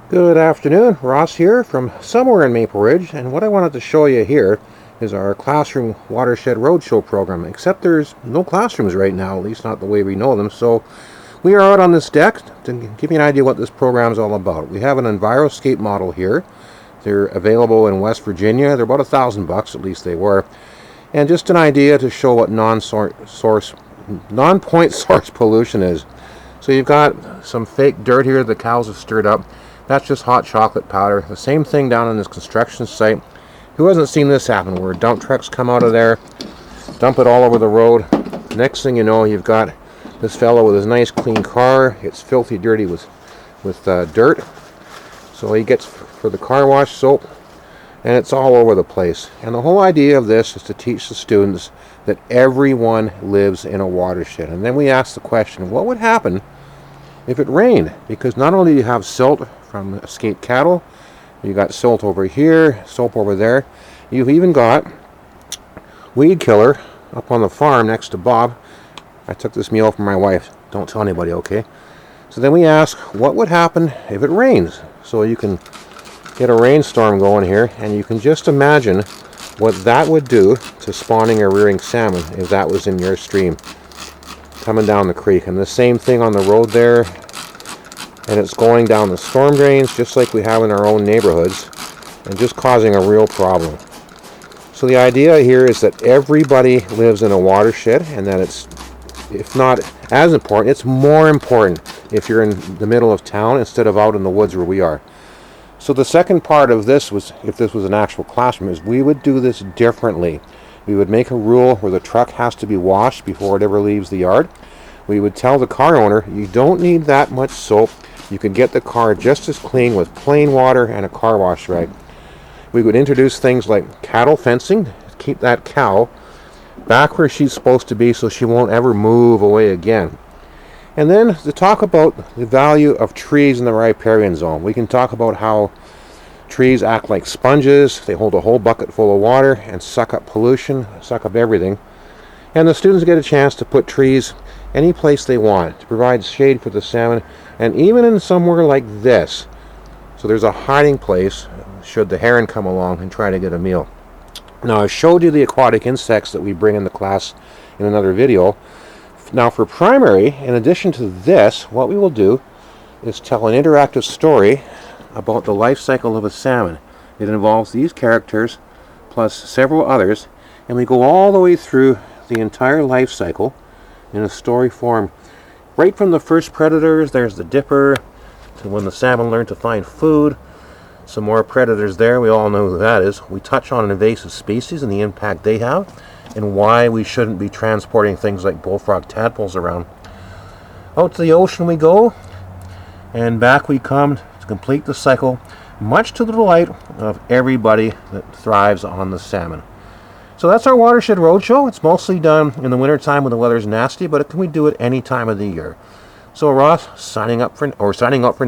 Good afternoon, Ross here from somewhere in Maple Ridge, and what I wanted to show you here is our classroom Watershed Roadshow program, except there's no classrooms right now, at least not the way we know them. So we are out on this deck to give you an idea what this program is all about. We have an Enviroscape model here. They're available in West Virginia. They're about $1,000, at least they were. And just an idea to show what non-point source pollution is. So you've got some fake dirt here the cows have stirred up. That's just hot chocolate powder. The same thing down on this construction site. Who hasn't seen this happen where dump trucks come out of there, dump it all over the road. Next thing you know, you've got this fellow with his nice clean car. It's filthy dirty with dirt. So he gets for the car wash soap, and it's all over the place. And the whole idea of this is to teach the students that everyone lives in a watershed. And then we ask the question, what would happen if it rained? Because not only do you have silt from escaped cattle, you got silt over here, soap over there. You've even got weed killer up on the farm next to Bob. I took this meal from my wife. Don't tell anybody, okay? So then we ask, what would happen if it rains? So you can get a rainstorm going here, and you can just imagine what that would do to spawning or rearing salmon if that was in your stream coming down the creek. And the same thing on the road there, and it's going down the storm drains just like we have in our own neighborhoods and just causing a real problem. So the idea here is that everybody lives in a watershed, and that it's, if not as important, it's more important if you're in the middle of town instead of out in the woods where we are. So the second part of this was, if this was an actual classroom, is we would do this differently. We would make a rule where the truck has to be washed before it ever leaves the yard. We would tell the car owner, you don't need that much soap. You can get the car just as clean with plain water and a car wash rag. We would introduce things like cattle fencing, keep that cow back where she's supposed to be so she won't ever move away again. And then to talk about the value of trees in the riparian zone. We can talk about how trees act like sponges. They hold a whole bucket full of water and suck up pollution, suck up everything. And the students get a chance to put trees any place they want to provide shade for the salmon, and even in somewhere like this. So there's a hiding place should the heron come along and try to get a meal. Now, I showed you the aquatic insects that we bring in the class in another video. Now for primary, in addition to this, what we will do is tell an interactive story about the life cycle of a salmon. It involves these characters plus several others, and we go all the way through the entire life cycle in a story form. Right from the first predators, there's the dipper, to when the salmon learn to find food. Some more predators there, we all know who that is. We touch on invasive species and the impact they have, and why we shouldn't be transporting things like bullfrog tadpoles around. Out to the ocean we go, and back we come to complete the cycle, much to the delight of everybody that thrives on the salmon. So that's our Watershed Roadshow. It's mostly done in the wintertime when the weather's nasty, but we do it any time of the year. So Ross, signing out for